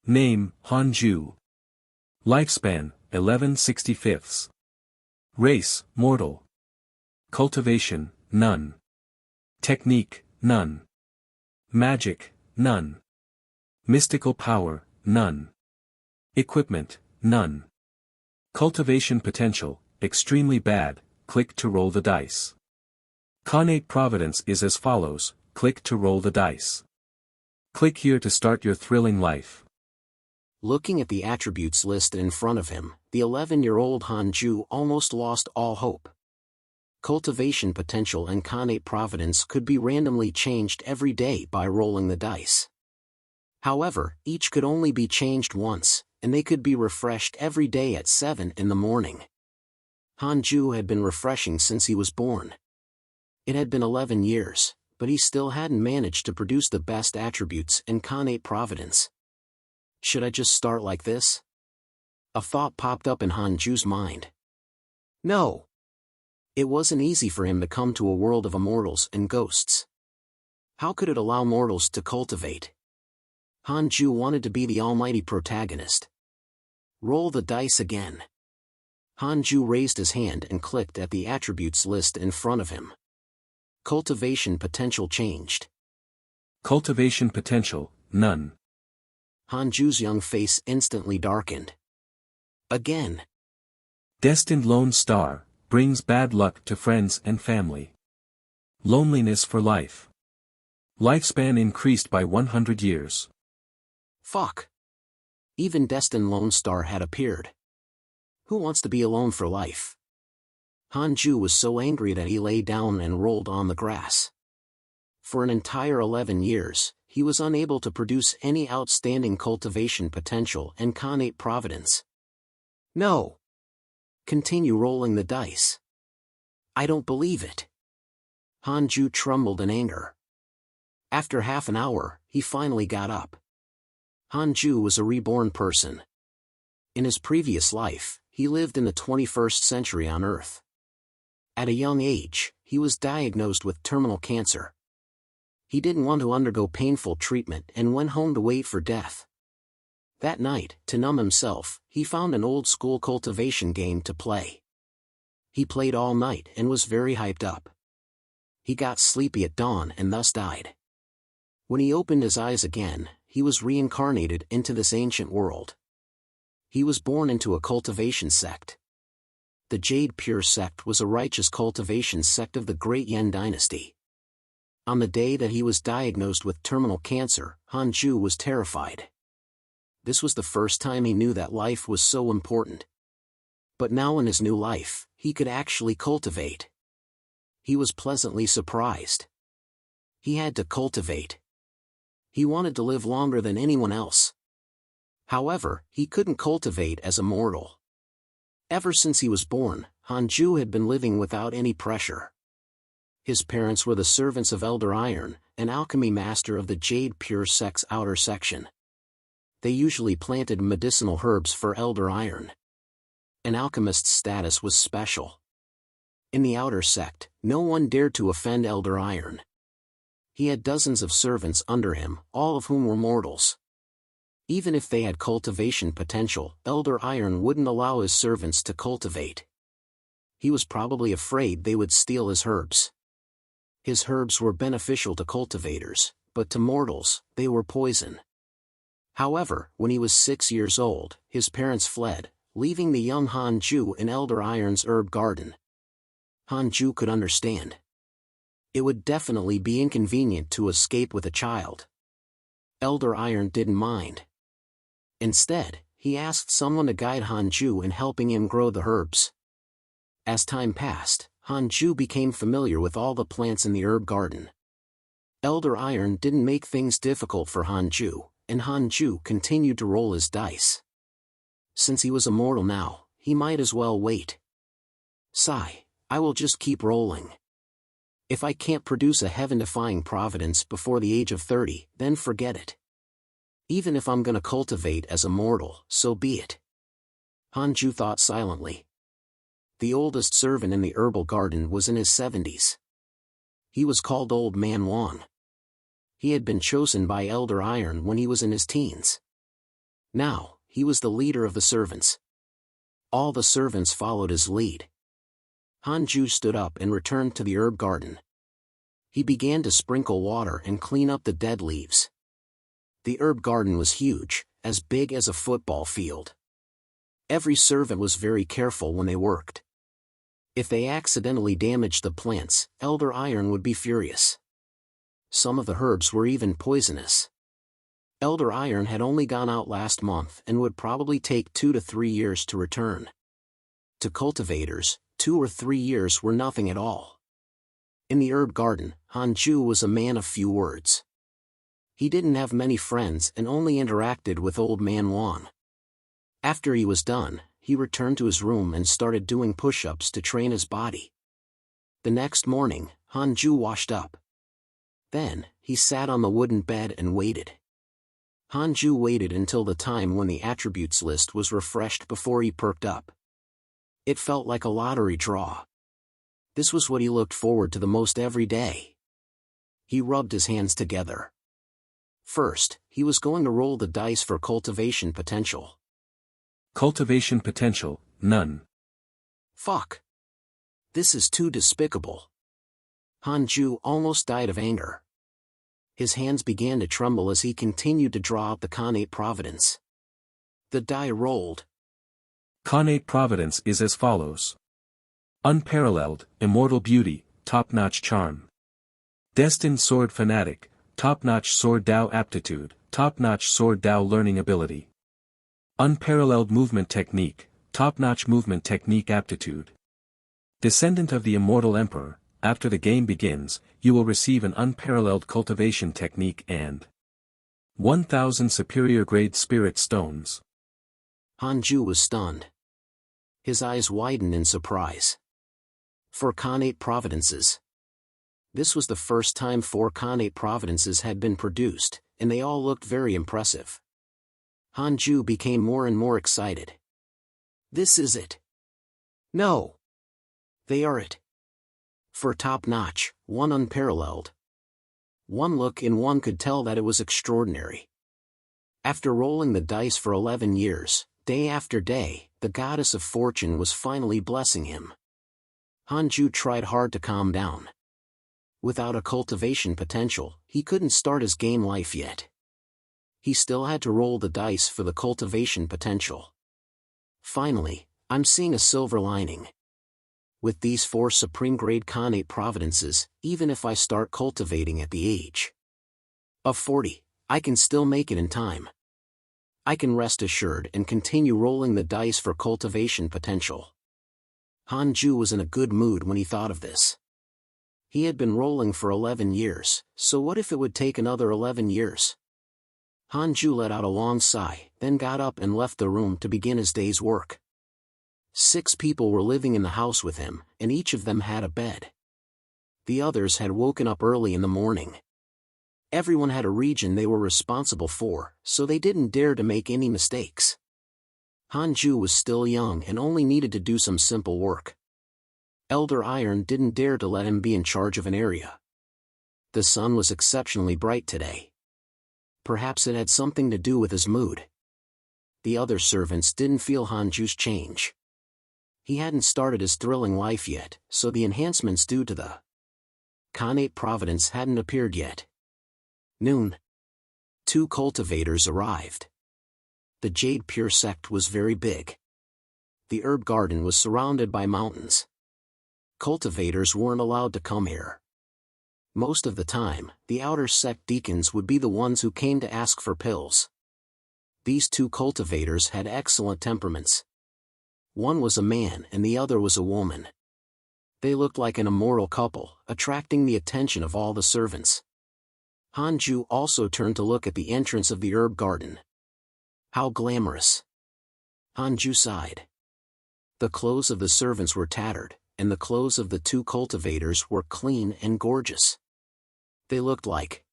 Name, Hanju. Lifespan, 11/65. Race, mortal. Cultivation, none. Technique, none. Magic, none. Mystical power, none. Equipment, none. Cultivation potential, extremely bad, click to roll the dice. Connate providence is as follows, click to roll the dice. Click here to start your thrilling life. Looking at the attributes list in front of him, the 11-year-old Hanju almost lost all hope. Cultivation potential and connate providence could be randomly changed every day by rolling the dice. However, each could only be changed once, and they could be refreshed every day at 7 in the morning. Hanju had been refreshing since he was born. It had been 11 years, but he still hadn't managed to produce the best attributes and connate providence. Should I just start like this? A thought popped up in Hanju's mind. No. It wasn't easy for him to come to a world of immortals and ghosts. How could it allow mortals to cultivate? Hanju wanted to be the almighty protagonist. Roll the dice again. Hanju raised his hand and clicked at the attributes list in front of him. Cultivation potential changed. Cultivation potential, none. Hanju's young face instantly darkened. Again. Destined lone star, brings bad luck to friends and family. Loneliness for life. Lifespan increased by 100 years. Fuck. Even destined lone star had appeared. Who wants to be alone for life? Hanju was so angry that he lay down and rolled on the grass. For an entire 11 years, he was unable to produce any outstanding cultivation potential and connate providence. No. Continue rolling the dice. I don't believe it. Hanju trembled in anger. After half an hour, he finally got up. Hanju was a reborn person. In his previous life, he lived in the 21st century on Earth. At a young age, he was diagnosed with terminal cancer. He didn't want to undergo painful treatment and went home to wait for death. That night, to numb himself, he found an old-school cultivation game to play. He played all night and was very hyped up. He got sleepy at dawn and thus died. When he opened his eyes again, he was reincarnated into this ancient world. He was born into a cultivation sect. The Jade Pure sect was a righteous cultivation sect of the Great Yen dynasty. On the day that he was diagnosed with terminal cancer, Hanju was terrified. This was the first time he knew that life was so important. But now in his new life, he could actually cultivate. He was pleasantly surprised. He had to cultivate. He wanted to live longer than anyone else. However, he couldn't cultivate as a mortal. Ever since he was born, Hanju had been living without any pressure. His parents were the servants of Elder Iron, an alchemy master of the Jade Pure sect's outer section. They usually planted medicinal herbs for Elder Iron. An alchemist's status was special. In the outer sect, no one dared to offend Elder Iron. He had dozens of servants under him, all of whom were mortals. Even if they had cultivation potential, Elder Iron wouldn't allow his servants to cultivate. He was probably afraid they would steal his herbs. His herbs were beneficial to cultivators, but to mortals, they were poison. However, when he was 6 years old, his parents fled, leaving the young Hanju in Elder Iron's herb garden. Hanju could understand. It would definitely be inconvenient to escape with a child. Elder Iron didn't mind. Instead, he asked someone to guide Hanju in helping him grow the herbs. As time passed, Hanju became familiar with all the plants in the herb garden. Elder Iron didn't make things difficult for Hanju, and Hanju continued to roll his dice. Since he was immortal now, he might as well wait. Sigh, I will just keep rolling. If I can't produce a heaven-defying providence before the age of 30, then forget it. Even if I'm gonna cultivate as a mortal, so be it. Hanju thought silently. The oldest servant in the herbal garden was in his 70s. He was called Old Man Wang. He had been chosen by Elder Iron when he was in his teens. Now, he was the leader of the servants. All the servants followed his lead. Hanju stood up and returned to the herb garden. He began to sprinkle water and clean up the dead leaves. The herb garden was huge, as big as a football field. Every servant was very careful when they worked. If they accidentally damaged the plants, Elder Iron would be furious. Some of the herbs were even poisonous. Elder Iron had only gone out last month and would probably take 2 to 3 years to return. To cultivators, 2 or 3 years were nothing at all. In the herb garden, Hanju was a man of few words. He didn't have many friends and only interacted with old man Wang. After he was done, he returned to his room and started doing push-ups to train his body. The next morning, Hanju washed up. Then, he sat on the wooden bed and waited. Hanju waited until the time when the attributes list was refreshed before he perked up. It felt like a lottery draw. This was what he looked forward to the most every day. He rubbed his hands together. First, he was going to roll the dice for cultivation potential. Cultivation potential, none. Fuck. This is too despicable. Hanju almost died of anger. His hands began to tremble as he continued to draw out the Khanate Providence. The die rolled. Khanate Providence is as follows. Unparalleled, immortal beauty, top-notch charm. Destined sword fanatic, top-notch sword Dao aptitude, top-notch sword Dao learning ability. Unparalleled movement technique, top-notch movement technique aptitude. Descendant of the Immortal Emperor, after the game begins, you will receive an unparalleled cultivation technique and 1,000 superior grade spirit stones. Hanju was stunned. His eyes widened in surprise. 4 Khanate Providences. This was the first time 4 Khanate Providences had been produced, and they all looked very impressive. Hanju became more and more excited. This is it. No. They are it. For top-notch, 1 unparalleled. One look and one could tell that it was extraordinary. After rolling the dice for 11 years, day after day, the goddess of fortune was finally blessing him. Hanju tried hard to calm down. Without a cultivation potential, he couldn't start his game life yet. He still had to roll the dice for the cultivation potential. Finally, I'm seeing a silver lining. With these 4 supreme-grade Khanate Providences, even if I start cultivating at the age of 40, I can still make it in time. I can rest assured and continue rolling the dice for cultivation potential. Hanju was in a good mood when he thought of this. He had been rolling for 11 years, so what if it would take another 11 years? Hanju let out a long sigh, then got up and left the room to begin his day's work. 6 people were living in the house with him, and each of them had a bed. The others had woken up early in the morning. Everyone had a region they were responsible for, so they didn't dare to make any mistakes. Hanju was still young and only needed to do some simple work. Elder Iron didn't dare to let him be in charge of an area. The sun was exceptionally bright today. Perhaps it had something to do with his mood. The other servants didn't feel Hanju's change. He hadn't started his thrilling life yet, so the enhancements due to the Khanate Providence hadn't appeared yet. Noon. 2 cultivators arrived. The Jade Pure sect was very big. The herb garden was surrounded by mountains. Cultivators weren't allowed to come here. Most of the time, the outer sect deacons would be the ones who came to ask for pills. These 2 cultivators had excellent temperaments. One was a man and the other was a woman. They looked like an immortal couple, attracting the attention of all the servants. Hanju also turned to look at the entrance of the herb garden. How glamorous. Hanju sighed. The clothes of the servants were tattered, and the clothes of the 2 cultivators were clean and gorgeous. They looked like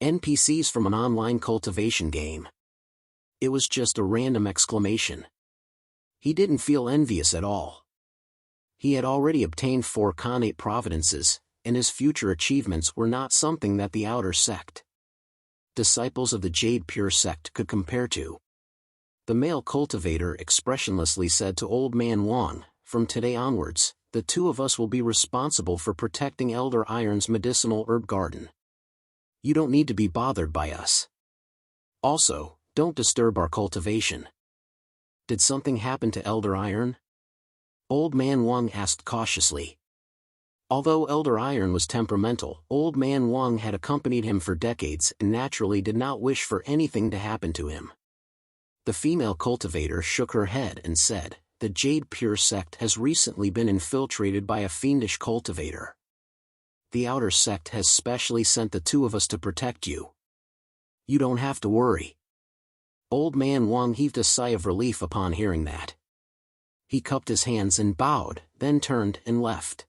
NPCs from an online cultivation game. It was just a random exclamation. He didn't feel envious at all. He had already obtained 4 Khanate Providences, and his future achievements were not something that the outer sect, disciples of the Jade Pure sect, could compare to. The male cultivator expressionlessly said to Old Man Wang, "From today onwards, the two of us will be responsible for protecting Elder Iron's medicinal herb garden. You don't need to be bothered by us. Also, don't disturb our cultivation." "Did something happen to Elder Iron?" Old Man Wang asked cautiously. Although Elder Iron was temperamental, Old Man Wang had accompanied him for decades and naturally did not wish for anything to happen to him. The female cultivator shook her head and said, "The Jade Pure sect has recently been infiltrated by a fiendish cultivator. The outer sect has specially sent the two of us to protect you. You don't have to worry." Old Man Wang heaved a sigh of relief upon hearing that. He cupped his hands and bowed, then turned and left.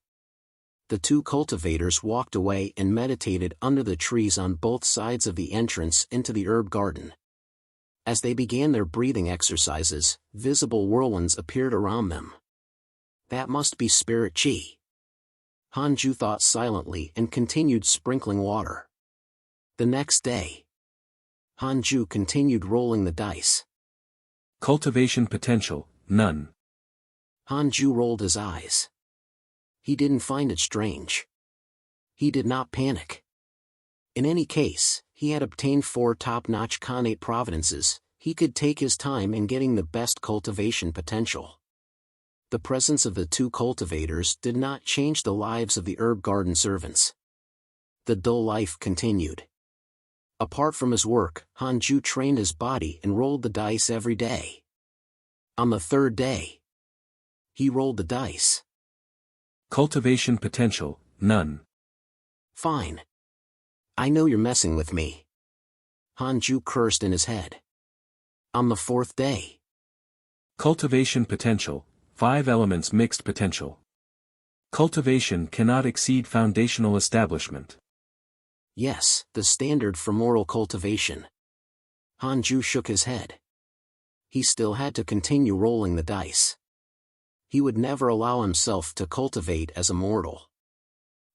The two cultivators walked away and meditated under the trees on both sides of the entrance into the herb garden. As they began their breathing exercises, visible whirlwinds appeared around them. That must be spirit chi. Hanju thought silently and continued sprinkling water. The next day, Hanju continued rolling the dice. Cultivation potential, none. Hanju rolled his eyes. He didn't find it strange. He did not panic. In any case, he had obtained 4 top-notch Khanate providences. He could take his time in getting the best cultivation potential. The presence of the two cultivators did not change the lives of the herb garden servants. The dull life continued. Apart from his work, Hanju trained his body and rolled the dice every day. On the 3rd day, he rolled the dice. Cultivation potential, none. "Fine. I know you're messing with me." Hanju cursed in his head. On the 4th day, Cultivation potential, 5 elements mixed potential. Cultivation cannot exceed foundational establishment. yes, the standard for moral cultivation. Hanju shook his head. He still had to continue rolling the dice. He would never allow himself to cultivate as a mortal.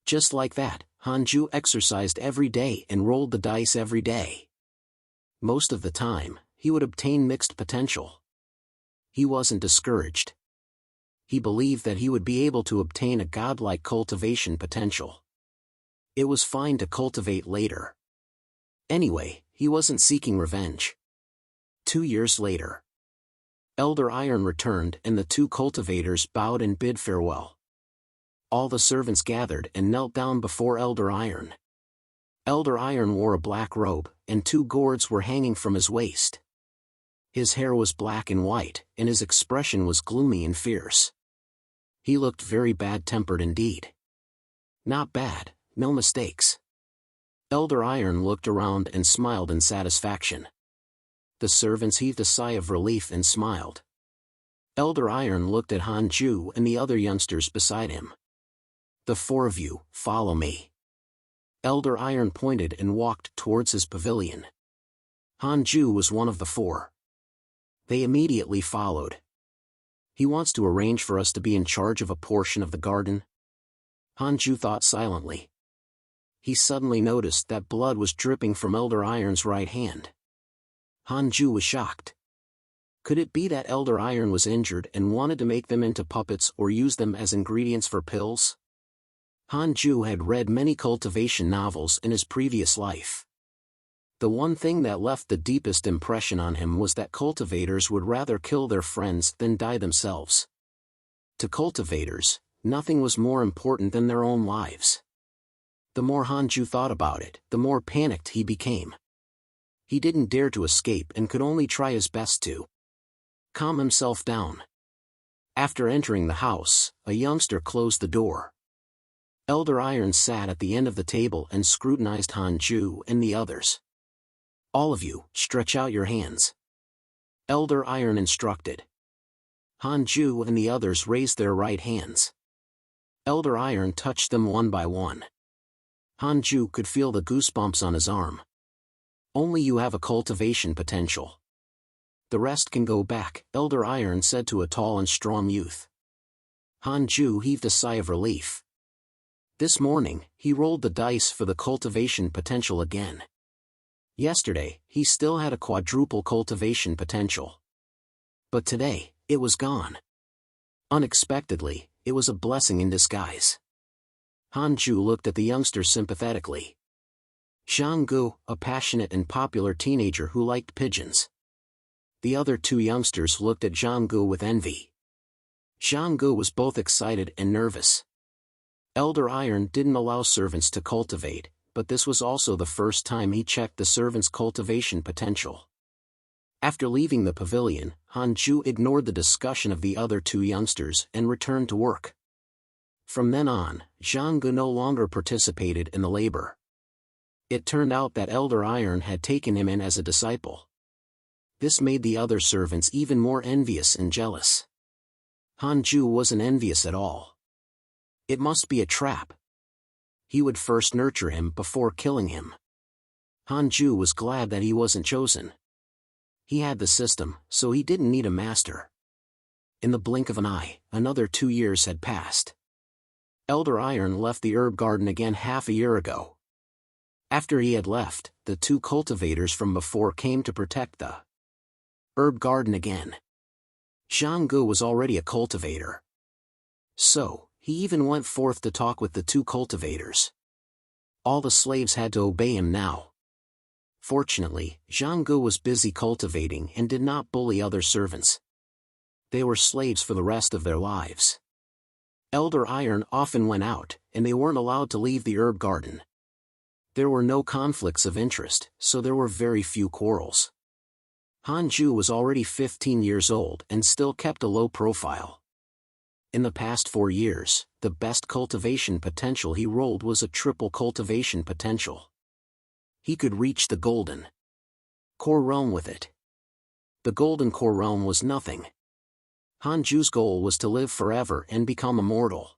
Just like that, Hanju exercised every day and rolled the dice every day. Most of the time, he would obtain mixed potential. He wasn't discouraged. He believed that he would be able to obtain a godlike cultivation potential. It was fine to cultivate later. Anyway, he wasn't seeking revenge. 2 years later, Elder Iron returned and the two cultivators bowed and bid farewell. All the servants gathered and knelt down before Elder Iron. Elder Iron wore a black robe, and 2 gourds were hanging from his waist. His hair was black and white, and his expression was gloomy and fierce. He looked very bad-tempered indeed. Not bad, no mistakes. Elder Iron looked around and smiled in satisfaction. The servants heaved a sigh of relief and smiled. Elder Iron looked at Hanju and the other youngsters beside him. "The 4 of you, follow me." Elder Iron pointed and walked towards his pavilion. Hanju was one of the 4. They immediately followed. "He wants to arrange for us to be in charge of a portion of the garden?" Hanju thought silently. He suddenly noticed that blood was dripping from Elder Iron's right hand. Hanju was shocked. Could it be that Elder Iron was injured and wanted to make them into puppets or use them as ingredients for pills? Hanju had read many cultivation novels in his previous life. The one thing that left the deepest impression on him was that cultivators would rather kill their friends than die themselves. To cultivators, nothing was more important than their own lives. The more Hanju thought about it, the more panicked he became. He didn't dare to escape and could only try his best to calm himself down. After entering the house, a youngster closed the door. Elder Iron sat at the end of the table and scrutinized Hanju and the others. "All of you, stretch out your hands," Elder Iron instructed. Hanju and the others raised their right hands. Elder Iron touched them one by one. Hanju could feel the goosebumps on his arm. "Only you have a cultivation potential. The rest can go back," Elder Iron said to a tall and strong youth. Hanju heaved a sigh of relief. This morning, he rolled the dice for the cultivation potential again. Yesterday, he still had a quadruple cultivation potential. But today, it was gone. Unexpectedly, it was a blessing in disguise. Hanju looked at the youngster sympathetically. Xianggu, a passionate and popular teenager who liked pigeons. The other two youngsters looked at Xianggu with envy. Xianggu was both excited and nervous. Elder Iron didn't allow servants to cultivate, but this was also the first time he checked the servants' cultivation potential. After leaving the pavilion, Hanju ignored the discussion of the other two youngsters and returned to work. From then on, Xianggu no longer participated in the labor. It turned out that Elder Iron had taken him in as a disciple. This made the other servants even more envious and jealous. Hanju wasn't envious at all. It must be a trap. He would first nurture him before killing him. Hanju was glad that he wasn't chosen. He had the system, so he didn't need a master. In the blink of an eye, another 2 years had passed. Elder Iron left the herb garden again half a year ago. After he had left, the two cultivators from before came to protect the herb garden again. Xianggu was already a cultivator. So, he even went forth to talk with the two cultivators. All the slaves had to obey him now. Fortunately, Xianggu was busy cultivating and did not bully other servants. They were slaves for the rest of their lives. Elder Iron often went out, and they weren't allowed to leave the herb garden. There were no conflicts of interest, so there were very few quarrels. Hanju was already 15 years old and still kept a low profile. In the past 4 years, the best cultivation potential he rolled was a triple cultivation potential. He could reach the golden core realm with it. The golden core realm was nothing. Hanju's goal was to live forever and become immortal.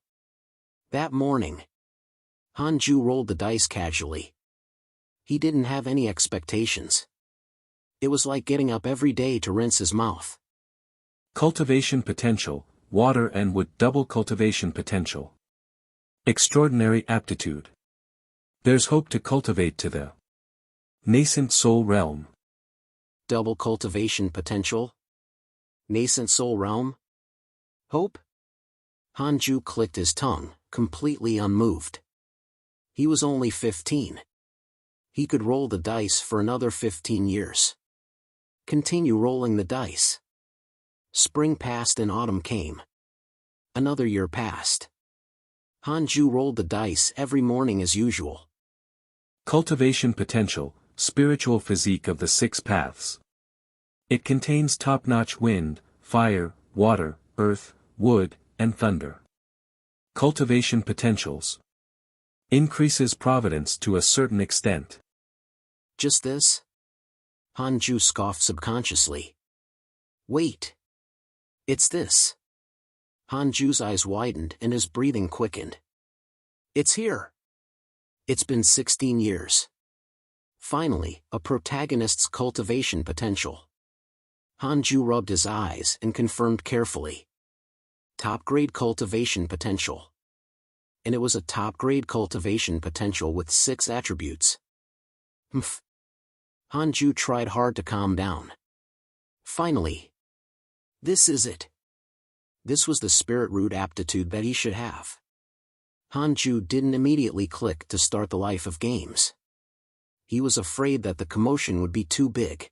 That morning, Hanju rolled the dice casually. He didn't have any expectations. It was like getting up every day to rinse his mouth. Cultivation potential, water and wood double cultivation potential. Extraordinary aptitude. There's hope to cultivate to the nascent soul realm. Double cultivation potential? Nascent soul realm? Hope? Hanju clicked his tongue, completely unmoved. He was only 15. He could roll the dice for another 15 years. Continue rolling the dice. Spring passed and autumn came. Another year passed. Hanju rolled the dice every morning as usual. Cultivation potential, spiritual physique of the 6 paths. It contains top-notch wind, fire, water, earth, wood, and thunder. Cultivation potentials. Increases providence to a certain extent. Just this? Hanju scoffed subconsciously. Wait. It's this. Hanju's eyes widened and his breathing quickened. It's here. It's been 16 years. Finally, a protagonist's cultivation potential. Hanju rubbed his eyes and confirmed carefully. Top-grade cultivation potential. And it was a top-grade cultivation potential with 6 attributes. Humph. Hanju tried hard to calm down. Finally. This is it. This was the spirit root aptitude that he should have. Hanju didn't immediately click to start the life of games. He was afraid that the commotion would be too big.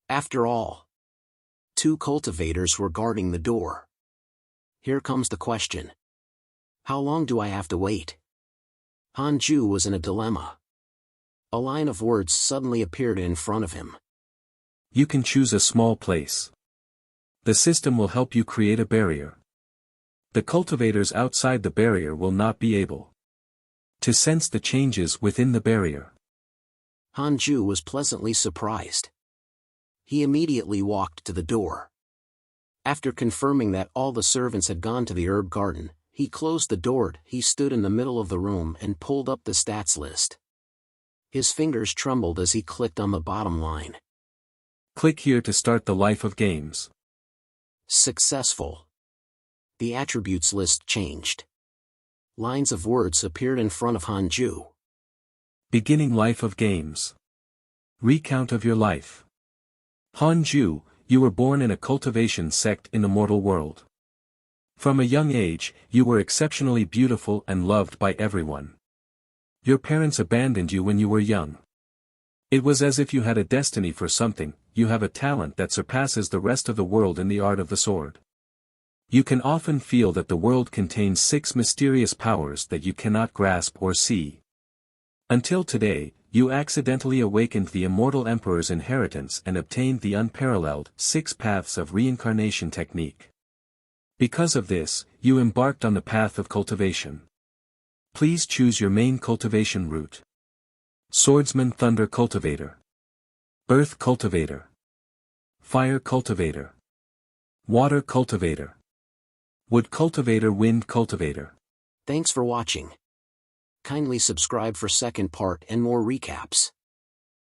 After all, 2 cultivators were guarding the door. Here comes the question. How long do I have to wait? Hanju was in a dilemma. A line of words suddenly appeared in front of him. You can choose a small place. The system will help you create a barrier. The cultivators outside the barrier will not be able to sense the changes within the barrier. Hanju was pleasantly surprised. He immediately walked to the door. After confirming that all the servants had gone to the herb garden, he closed the door. He stood in the middle of the room and pulled up the stats list. His fingers trembled as he clicked on the bottom line. Click here to start the life of games. Successful. The attributes list changed. Lines of words appeared in front of Hanju. Beginning life of games. Recount of your life. Hanju, you were born in a cultivation sect in the mortal world. From a young age, you were exceptionally beautiful and loved by everyone. Your parents abandoned you when you were young. It was as if you had a destiny for something. You have a talent that surpasses the rest of the world in the art of the sword. You can often feel that the world contains 6 mysterious powers that you cannot grasp or see. Until today, you accidentally awakened the immortal emperor's inheritance and obtained the unparalleled 6 paths of reincarnation technique. Because of this, you embarked on the path of cultivation. Please choose your main cultivation route. Swordsman, Thunder Cultivator, Earth Cultivator, Fire Cultivator, Water Cultivator, Wood Cultivator, Wind Cultivator. Thanks for watching. Kindly subscribe for second part and more recaps.